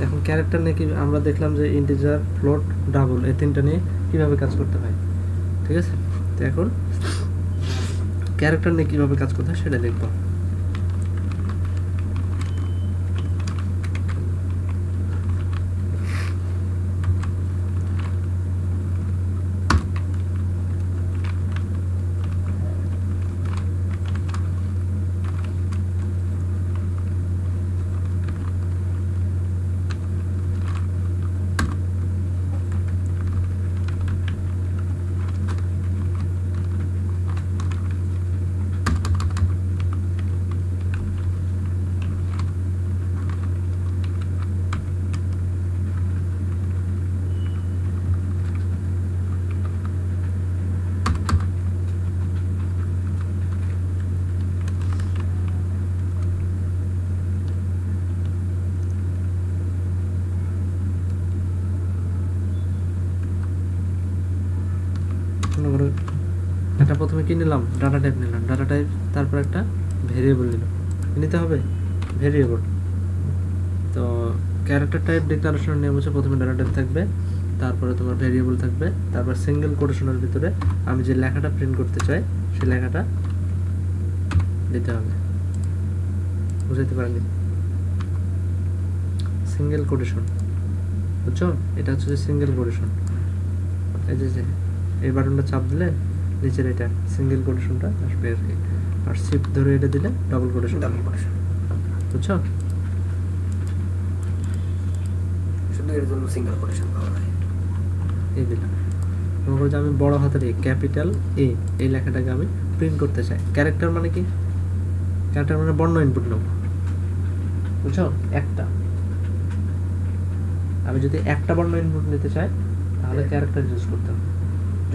এখন ক্যারেক্টার নিয়ে কি আমরা দেখলাম যে ইন্টিজার, ফ্লোট, ডাবল এই তিনটা নিয়ে কিভাবে কাজ করতে হয়, ঠিক আছে। তো এখন ক্যারেক্টার নিয়ে কিভাবে কাজ করতে হয় সেটা দেখব। এটা প্রথমে কি নিলাম, ডাটা টাইপ নিলাম, ডাটা টাইপ, তারপর একটা ভেরিয়েবল নিলাম, নিতে হবে ভেরিয়েবল। তো ক্যারেক্টার টাইপ ডিক্লারেশন নিয়ম হচ্ছে প্রথমে ডাটা টাইপ থাকবে, তারপরে তোমার ভেরিয়েবল থাকবে, তারপর সিঙ্গেল কোটেশনের ভিতরে আমি যে লেখাটা প্রিন্ট করতে চাই সেই লেখাটা দিতে হবে। বুঝতে পারেননি? সিঙ্গেল কোটেশন, বুঝছো? এটা হচ্ছে যে সিঙ্গেল কোটেশন। এই যে এই বাটনটা চাপ দিলে নিচের এটা সিঙ্গেল কোটেশনটা আসবে আর কি, আর শিফট ধরে এটা দিলে ডাবল কোটেশন, বুঝছো? শুধু এর জন্য সিঙ্গেল কোটেশন পাওয়া যায়। এই দিলাম, মনে করো যে আমি বড় হাতের এ, ক্যাপিটাল এ, এই লেখাটাকে আমি প্রিন্ট করতে চাই। ক্যারেক্টার মানে কি? ক্যারেক্টার মানে বর্ণ ইনপুট নেব, বুঝছো? একটা, আমি যদি একটা বর্ণ ইনপুট নিতে চাই তাহলে ক্যারেক্টার ইউজ করতে হবে।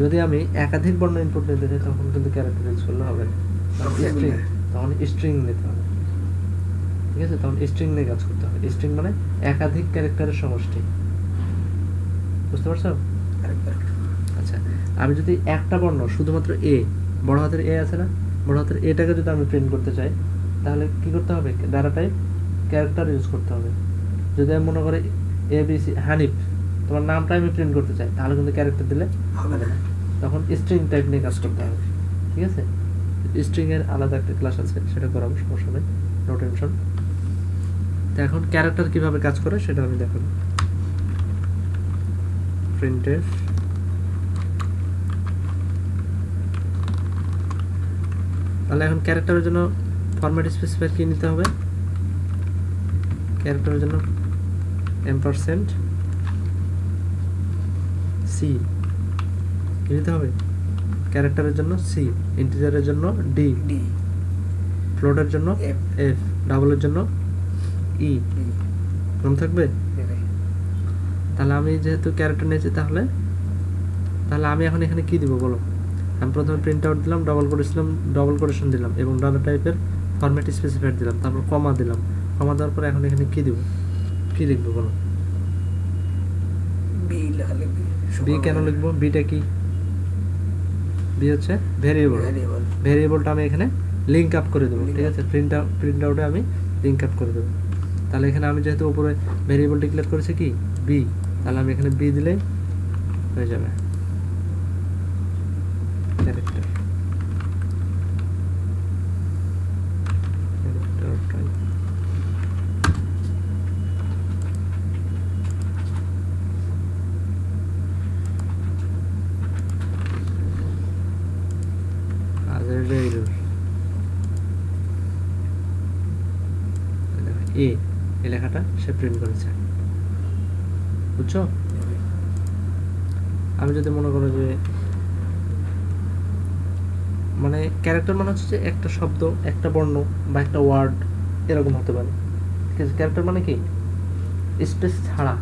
যদি আমি একাধিক বর্ণ ইনপুট নিতে চাই তখন কিন্তু ক্যারেক্টার ইউজ করলে হবে না, তখন স্ট্রিং নিতে হবে, ঠিক আছে? তখন স্ট্রিং নিয়ে কাজ করতে হবে। স্ট্রিং মানে একাধিক ক্যারেক্টারের সমষ্টি, বুঝতে পারছো? আচ্ছা, আমি যদি একটা বর্ণ শুধুমাত্র এ, বড় হাতের এ আছে না, বড় হাতের এটাকে যদি আমি প্রিন্ট করতে চাই তাহলে কি করতে হবে? ডাটা টাইপ ক্যারেক্টার ইউজ করতে হবে। যদি আমি মনে করি এ বি সি হানিফ, তোমার নামটা আমি প্রিন্ট করতে চাই তাহলে কিন্তু ক্যারেক্টার দিলে হবে না, তখন স্ট্রিং টাইপ নিয়ে কাজ করতে হবে, ঠিক আছে? স্ট্রিং এর আলাদা একটা ক্লাস আছে, সেটা করাবো, সমস্যা নেই, নো টেনশন। তো এখন ক্যারেক্টার কিভাবে কাজ করে সেটা আমি দেখাবো। প্রিন্টের তাহলে এখন ক্যারেক্টারের জন্য ফরম্যাট স্পেসিফায়ার কি নিতে হবে? ক্যারেক্টারের জন্য এম্পারসেন্ট সি নিতে হবে, ক্যারেক্টারের জন্য সি, ইন্টিজারের জন্য ডি, ফ্লোটের জন্য এফ, ডাবলের জন্য ই, মনে থাকবে? তাহলে আমি যেহেতু ক্যারেক্টার নিয়েছি তাহলে আমি এখন এখানে কি দিব বলো? আমি প্রথমে প্রিন্ট আউট দিলাম, ডবল কোটেশন দিলাম এবং ডাটা টাইপের ফরম্যাট স্পেসিফায়ার দিলাম, তারপর কমা দিলাম, কমা দেওয়ার পরে এখন এখানে কি দিব, কি লিখবো বলো? বি কেন লিখবো? বিটা কি? বি হচ্ছে ভেরিয়েবল, ভেরিয়েবলটা আমি এখানে লিঙ্ক আপ করে দেবো, ঠিক আছে? প্রিন্ট আউটে আমি লিঙ্ক আপ করে দেবো। তাহলে এখানে আমি যেহেতু উপরে ভেরিয়েবল ডিক্লেয়ার করেছি কি বি, তাহলে আমি এখানে বি দিলে হয়ে যাবে ক্যারেক্টার। এই লেখাটা সে প্রিন্ট করেছে, বুঝছো? আমি যদি মনে করো যে মানে ক্যারেক্টার মানে হচ্ছে যে একটা শব্দ, একটা বর্ণ বা একটা ওয়ার্ড এরকম হতে পারে, ঠিক আছে? ক্যারেক্টার মানে কি? স্পেস ছাড়া,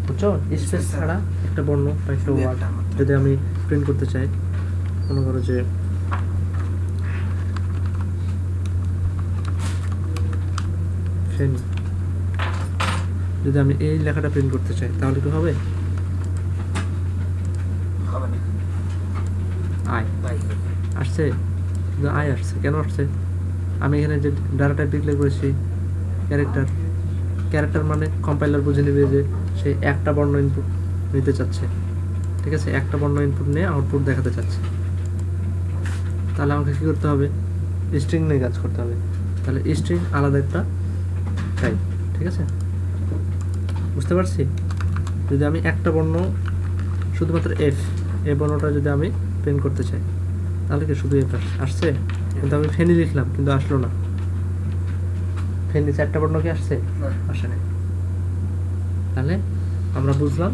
বুঝছো? স্পেস ছাড়া একটা বর্ণ বা একটা ওয়ার্ড যদি আমি প্রিন্ট করতে চাই, মনে করো যে যদি আমি এই লেখাটা প্রিন্ট করতে চাই তাহলে কি হবে? আই আসছে, আই আসছে, কেন আসছে? আমি এখানে যে ডাটা টাইপ ডিক্লেয়ার করেছি ক্যারেক্টার মানে কম্পাইলার বুঝে নেবে যে সে একটা বর্ণ ইনপুট নিতে চাচ্ছে, ঠিক আছে, একটা বর্ণ ইনপুট নিয়ে আউটপুট দেখাতে চাচ্ছে। তাহলে আমাকে কী করতে হবে, স্ট্রিং নিয়ে কাজ করতে হবে। তাহলে স্ট্রিং আলাদা একটা টাইপ, ঠিক আছে, বুঝতে পারছি। যদি আমি একটা বর্ণ শুধুমাত্র এই বর্ণটা যদি আমি প্রিন্ট করতে চাই, তাহলে কি শুধু এফ আসছে, কিন্তু আমি ফেনি লিখলাম কিন্তু আসলো না। ফেনি চারটা বর্ণ কি আসছে, আসে নাই। তাহলে আমরা বুঝলাম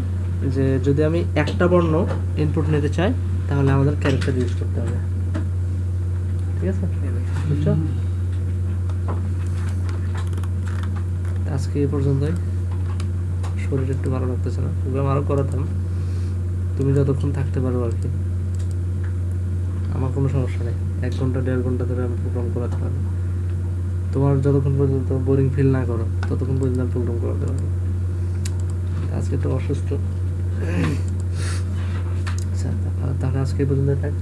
যে যদি আমি একটা বর্ণ ইনপুট নিতে চাই তাহলে আমাদের ক্যারেক্টার ইউজ করতে হবে, ঠিক আছে, বুঝছো? আজকে এই পর্যন্তই। শরীর একটু ভালো লাগতেছে না, প্রোগ্রাম আরও করাতাম, তুমি যতক্ষণ থাকতে পারো আর কি, আমার কোনো সমস্যা নেই। 1 ঘন্টা 1.5 ঘন্টা ধরে আমি প্রোগ্রাম করাতে পারবো। তোমার যতক্ষণ পর্যন্ত বোরিং ফিল না করো ততক্ষণ পর্যন্ত আমি প্রোগ্রাম করাতে পারবো। আজকে তো অসুস্থ। আচ্ছা, তাহলে আজকে এই পর্যন্ত থাক।